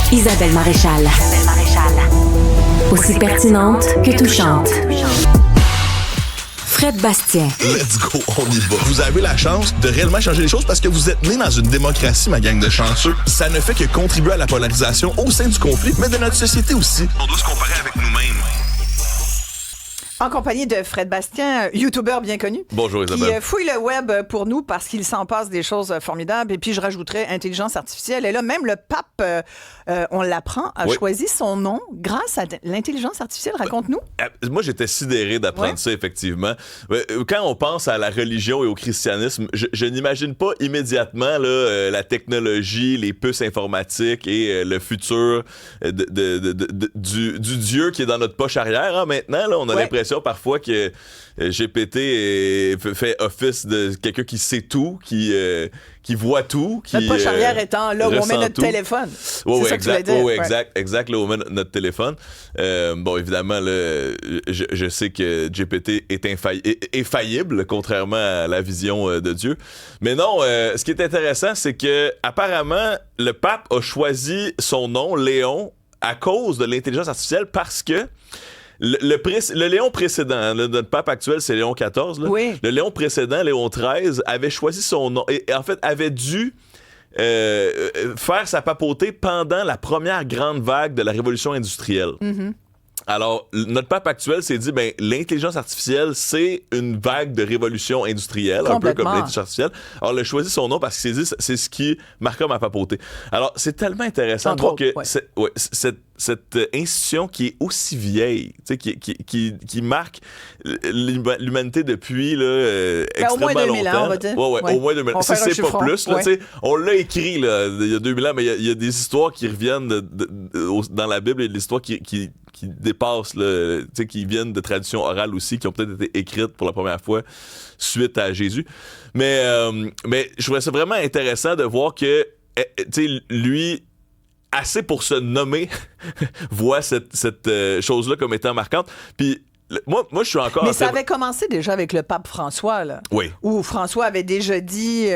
Isabelle Maréchal. Aussi pertinente que touchante. Fred Bastien. Let's go, on y va. Vous avez la chance de réellement changer les choses parce que vous êtes né dans une démocratie, ma gang de chanceux. Ça ne fait que contribuer à la polarisation au sein du conflit, mais de notre société aussi. On doit se comparer avec nous-mêmes. En compagnie de Fred Bastien, youtubeur bien connu. Bonjour Isabelle. Qui fouille le web pour nous parce qu'il s'en passe des choses formidables. Et puis je rajouterais intelligence artificielle. Et là, même le pape, on l'apprend, a choisi son nom grâce à l'intelligence artificielle. Raconte-nous. Moi, j'étais sidéré d'apprendre ça, effectivement. Quand on pense à la religion et au christianisme, je n'imagine pas immédiatement là, la technologie, les puces informatiques et le futur du Dieu qui est dans notre poche arrière. Hein. Maintenant, là, on a l'impression parfois que GPT fait office de quelqu'un qui sait tout, qui voit tout. Notre poche arrière étant là où on met notre téléphone. Oui, c'est ça exact, que tu voulais dire. Exact, là où on met notre téléphone. Bon, évidemment, là, je sais que GPT est faillible, contrairement à la vision de Dieu. Mais non, ce qui est intéressant, c'est que apparemment, le pape a choisi son nom, Léon, à cause de l'intelligence artificielle parce que le Léon précédent, notre pape actuel, c'est Léon XIV. Là. Oui. Le Léon précédent, Léon XIII, avait choisi son nom et en fait avait dû faire sa papauté pendant la première grande vague de la révolution industrielle. Mm-hmm. Alors, notre pape actuel s'est dit, l'intelligence artificielle, c'est une vague de révolution industrielle, un peu comme l'intelligence artificielle. Alors, il a choisi son nom parce qu'il s'est dit, c'est ce qui marquera ma papauté. Alors, c'est tellement intéressant de voir que cette institution qui est aussi vieille, qui marque l'humanité depuis extrêmement au moins 2000 longtemps. ans, on va dire. Au moins 2000 ans. Si c'est pas plus, là, on l'a écrit là, il y a 2000 ans, mais il y a des histoires qui reviennent dans la Bible et des histoires qui dépassent, là, qui viennent de traditions orales aussi, qui ont peut-être été écrites pour la première fois suite à Jésus. Mais je trouvais ça vraiment intéressant de voir que, lui, assez pour se nommer, voit cette chose-là comme étant marquante. Puis, moi, je suis encore... Mais ça avait commencé déjà avec le pape François, là. Oui. Où François avait déjà dit...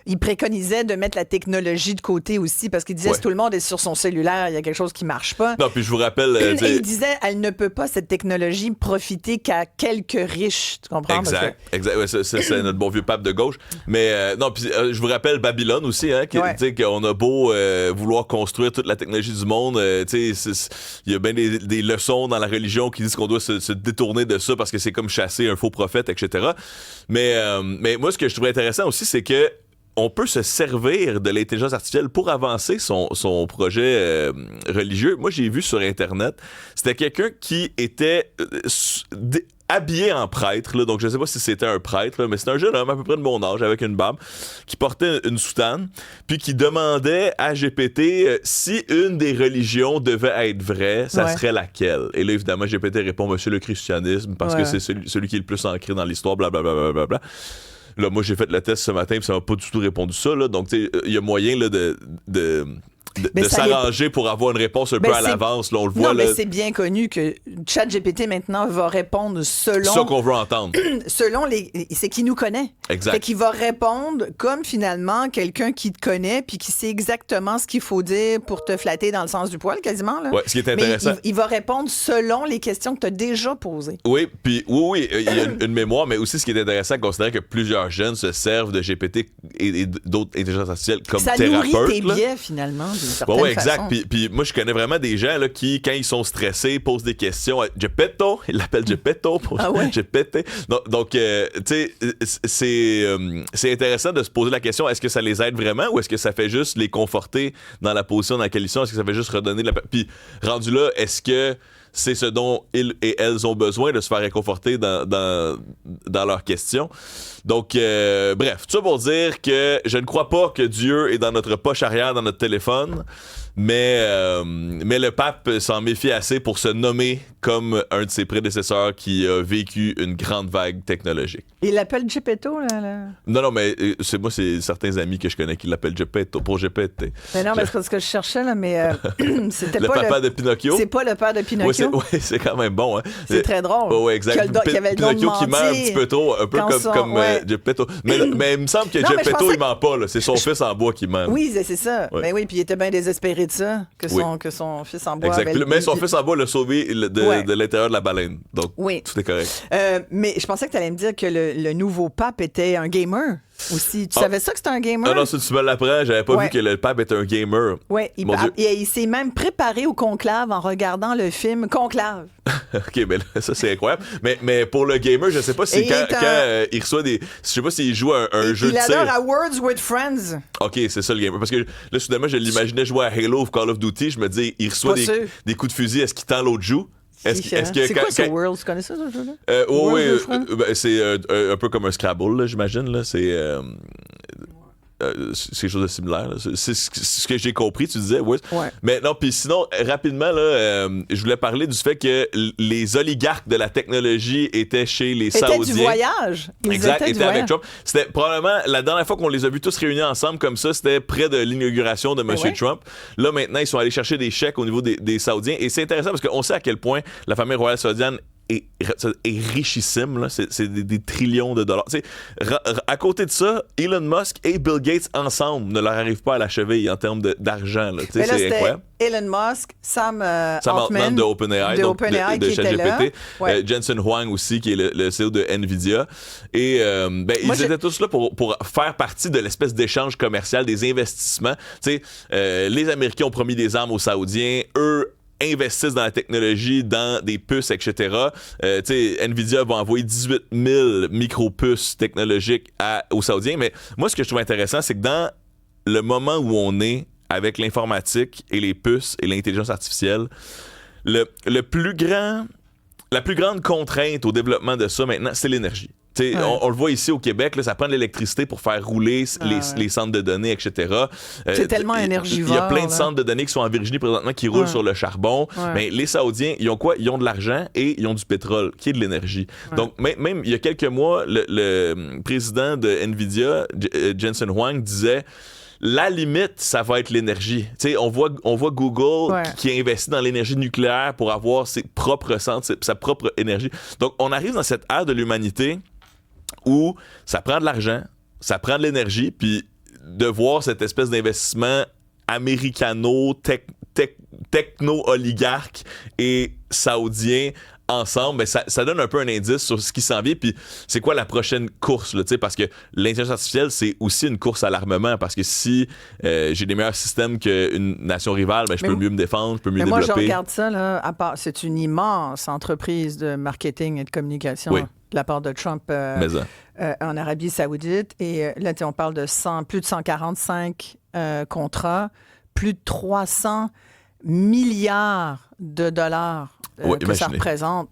il préconisait de mettre la technologie de côté aussi, parce qu'il disait si tout le monde est sur son cellulaire, il y a quelque chose qui marche pas. Non, puis je vous rappelle... Et il disait, elle ne peut pas, cette technologie, profiter qu'à quelques riches. Tu comprends? Exact. Ouais, c'est notre bon vieux pape de gauche. Mais non, puis je vous rappelle Babylone aussi, hein, qu'on a beau vouloir construire toute la technologie du monde, il y a bien des leçons dans la religion qui disent qu'on doit se détourner de ça parce que c'est comme chasser un faux prophète, etc. Mais moi, ce que je trouvais intéressant aussi, c'est que on peut se servir de l'intelligence artificielle pour avancer son projet religieux. Moi, j'ai vu sur Internet, c'était quelqu'un qui était habillé en prêtre, là, donc je ne sais pas si c'était un prêtre, là, mais c'est un jeune homme à peu près de mon âge, avec une barbe, qui portait une soutane, puis qui demandait à GPT si une des religions devait être vraie, ça serait laquelle? Et là, évidemment, GPT répond « Monsieur le christianisme », parce que c'est celui qui est le plus ancré dans l'histoire, blablabla. Là, moi, j'ai fait le test ce matin, puis ça m'a pas du tout répondu ça. Là. Donc, il y a moyen là, de s'arranger pour avoir une réponse un peu à l'avance. Là, on le voit. Mais c'est bien connu que ChatGPT, maintenant, va répondre selon... C'est ça qu'on veut entendre. Selon c'est qui nous connaît. Exact. Fait qu'il va répondre comme, finalement, quelqu'un qui te connaît puis qui sait exactement ce qu'il faut dire pour te flatter dans le sens du poil, quasiment. Là. Ouais, ce qui est intéressant. Mais il va répondre selon les questions que tu as déjà posées. Oui, puis oui, il y a une mémoire, mais aussi ce qui est intéressant, considérer que plusieurs jeunes se servent de GPT et d'autres intelligences artificielles comme thérapeutes. Ça nourrit tes biais, finalement. Oui, exact. Puis moi, je connais vraiment des gens là, qui, quand ils sont stressés, posent des questions. Geppetto, ils l'appellent Geppetto pour Geppetto. Donc, tu sais, c'est intéressant de se poser la question, est-ce que ça les aide vraiment ou est-ce que ça fait juste les conforter dans la position dans laquelle ils sont? Est-ce que ça fait juste redonner de la... Puis, rendu là, est-ce que c'est ce dont ils et elles ont besoin de se faire réconforter dans leurs questions? Donc, bref, tout ça pour dire que je ne crois pas que Dieu est dans notre poche arrière, dans notre téléphone, mais le pape s'en méfie assez pour se nommer comme un de ses prédécesseurs qui a vécu une grande vague technologique. Il l'appelle Geppetto, là? Non, mais c'est certains amis que je connais qui l'appellent Geppetto, pour GPT. Mais non, mais c'est ce que je cherchais, là, mais c'était le pas papa de Pinocchio? C'est pas le père de Pinocchio. Oui, Gepetto. Oui, c'est quand même bon. Hein? C'est très drôle. Oui, exact. Qu'il y avait le don de Pinocchio qui ment un petit peu trop, un peu comme Gepetto. Mais il me semble que Gepetto, il ment pas. Là. C'est son fils en bois qui ment. Oui, c'est ça. Ouais. Mais oui, puis il était bien désespéré de ça, que son fils en bois exact. avait... Mais son fils en bois l'a sauvé de l'intérieur de la baleine. Donc, tout est correct. Mais je pensais que tu allais me dire que le nouveau pape était un gamer. Aussi. Tu savais ça que c'était un gamer? Ah non, si tu me l'apprends, j'avais pas vu que le pape était un gamer. Oui, il s'est même préparé au conclave en regardant le film Conclave. OK, ben là, ça c'est incroyable. Mais pour le gamer, je sais pas si quand il reçoit des... Je sais pas s'il joue un jeu de tir. Il adore à Words with Friends. OK, c'est ça le gamer. Parce que là, soudainement, je l'imaginais jouer à Halo ou Call of Duty. Je me dis, il reçoit des coups de fusil. Est-ce qu'il tend l'autre joue? C'est quoi ce World? Tu connais ça, ce jeu-là? Oui, c'est un peu comme un Scrabble, là, j'imagine. Là. C'est quelque chose de similaire. Là. C'est ce que j'ai compris, tu disais. Oui. Ouais. Mais non, puis sinon, rapidement, là, je voulais parler du fait que les oligarques de la technologie étaient chez les Saoudiens. Étaient du voyage. Étaient avec Trump. C'était probablement la dernière fois qu'on les a vus tous réunis ensemble comme ça, c'était près de l'inauguration de M. Trump. Là, maintenant, ils sont allés chercher des chèques au niveau des Saoudiens. Et c'est intéressant parce qu'on sait à quel point la famille royale saoudienne est richissime, là. C'est des trillions de dollars. À côté de ça, Elon Musk et Bill Gates ensemble ne leur arrivent pas à la cheville en termes d'argent. C'est incroyable. Elon Musk, Sam Altman de OpenAI, de ChatGPT, Jensen Huang aussi, qui est le CEO de NVIDIA. Et ils étaient tous là pour faire partie de l'espèce d'échange commercial, des investissements. Les Américains ont promis des armes aux Saoudiens, eux investissent dans la technologie, dans des puces, etc. NVIDIA va envoyer 18 000 micro-puces technologiques aux Saoudiens. Mais moi, ce que je trouve intéressant, c'est que dans le moment où on est avec l'informatique et les puces et l'intelligence artificielle, la plus grande contrainte au développement de ça maintenant, c'est l'énergie. On le voit ici au Québec, là, ça prend de l'électricité pour faire rouler les centres de données, etc. C'est tellement énergivore. Il y a plein de centres de données qui sont en Virginie présentement qui roulent sur le charbon. Mais les Saoudiens, ils ont quoi? Ils ont de l'argent et ils ont du pétrole, qui est de l'énergie. Donc, même il y a quelques mois, le président de NVIDIA, Jensen Huang, disait... La limite, ça va être l'énergie. On voit Google qui investit dans l'énergie nucléaire pour avoir ses propres centres, sa propre énergie. Donc, on arrive dans cette ère de l'humanité où ça prend de l'argent, ça prend de l'énergie, puis de voir cette espèce d'investissement techno-oligarque et saoudien ensemble, ben ça donne un peu un indice sur ce qui s'en vient, puis c'est quoi la prochaine course, là, parce que l'intelligence artificielle, c'est aussi une course à l'armement, parce que si j'ai des meilleurs systèmes qu'une nation rivale, ben, je peux mieux me défendre, je peux mieux développer. Moi, je regarde ça, là, c'est une immense entreprise de marketing et de communication de la part de Trump en Arabie Saoudite, et là, on parle de plus de 145 contrats, plus de 300 milliards de dollars que ça représente.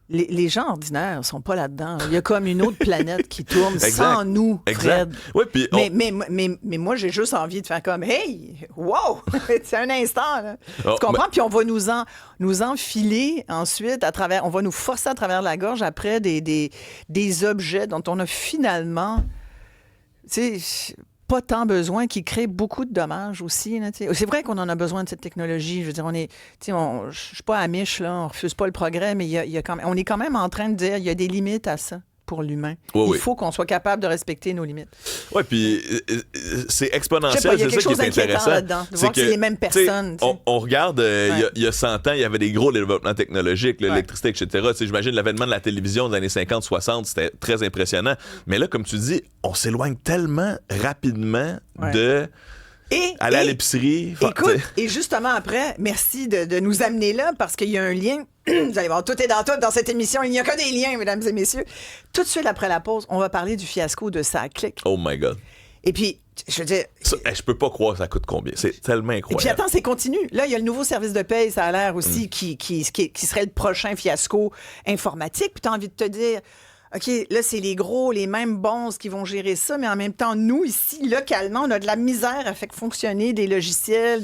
Les gens ordinaires ne sont pas là-dedans. Il y a comme une autre planète qui tourne sans nous, Fred. Ouais, mais moi, j'ai juste envie de faire comme « Hey! Wow! » C'est un instant. Là. Tu comprends? Puis on va nous enfiler ensuite à travers... On va nous forcer à travers la gorge après des objets dont on a finalement... Tu sais... pas tant besoin, qui crée beaucoup de dommages aussi. Là, c'est vrai qu'on en a besoin de cette technologie. Je veux dire, je ne suis pas amiche, là, on ne refuse pas le progrès, mais on est quand même en train de dire qu'il y a des limites à ça pour l'humain. Il faut qu'on soit capable de respecter nos limites. Oui, puis c'est exponentiel, c'est ça qui est intéressant. Là-dedans, de voir que c'est les mêmes personnes. On regarde, il y a 100 ans, il y avait des gros développements technologiques, l'électricité, etc. J'imagine l'avènement de la télévision des années 50-60, c'était très impressionnant. Mais là, comme tu dis, on s'éloigne tellement rapidement de... aller à l'épicerie. Écoute, et justement après, merci de nous amener là, parce qu'il y a un lien. Vous allez voir, tout est dans tout dans cette émission. Il n'y a que des liens, mesdames et messieurs. Tout de suite après la pause, on va parler du fiasco de SaClic. Oh my God. Et puis, je veux dire... je peux pas croire que ça coûte combien. C'est tellement incroyable. Et puis attends, c'est continu. Là, il y a le nouveau service de paye, ça a l'air aussi, qui serait le prochain fiasco informatique. Puis tu as envie de te dire... OK, là, c'est les gros, les mêmes bonzes qui vont gérer ça, mais en même temps, nous, ici, localement, on a de la misère à faire fonctionner des logiciels.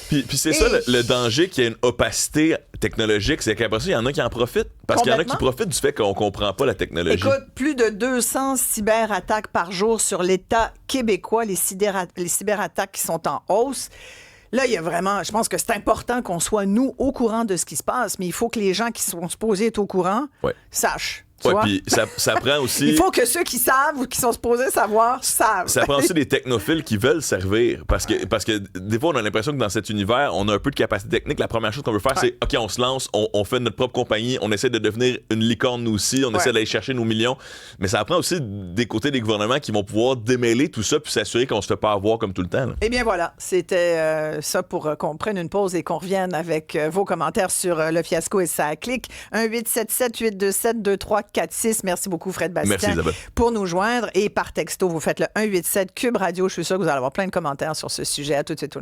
Puis c'est ça, le danger qu'il y ait une opacité technologique, c'est qu'après ça, il y en a qui en profitent. Parce qu'il y en a qui profitent du fait qu'on comprend pas la technologie. Écoute, plus de 200 cyberattaques par jour sur l'État québécois, les cyberattaques qui sont en hausse. Là, il y a vraiment, je pense que c'est important qu'on soit, nous, au courant de ce qui se passe, mais il faut que les gens qui sont supposés être au courant sachent. Oui, puis ça prend aussi... Il faut que ceux qui savent ou qui sont supposés savoir savent. Ça prend aussi des technophiles qui veulent servir. Parce que des fois, on a l'impression que dans cet univers, on a un peu de capacité technique. La première chose qu'on veut faire, c'est OK, on se lance, on fait notre propre compagnie, on essaie de devenir une licorne, nous aussi, on essaie d'aller chercher nos millions. Mais ça prend aussi des côtés des gouvernements qui vont pouvoir démêler tout ça puis s'assurer qu'on se fait pas avoir comme tout le temps. Là. Eh bien, voilà. C'était ça pour qu'on prenne une pause et qu'on revienne avec vos commentaires sur le fiasco et ça clique. 1-877-827-2346. Merci beaucoup, Fred Bastien. Merci, Isabelle. Pour nous joindre et par texto, vous faites le 187 Cube Radio. Je suis sûr que vous allez avoir plein de commentaires sur ce sujet. À tout de suite, tout le monde.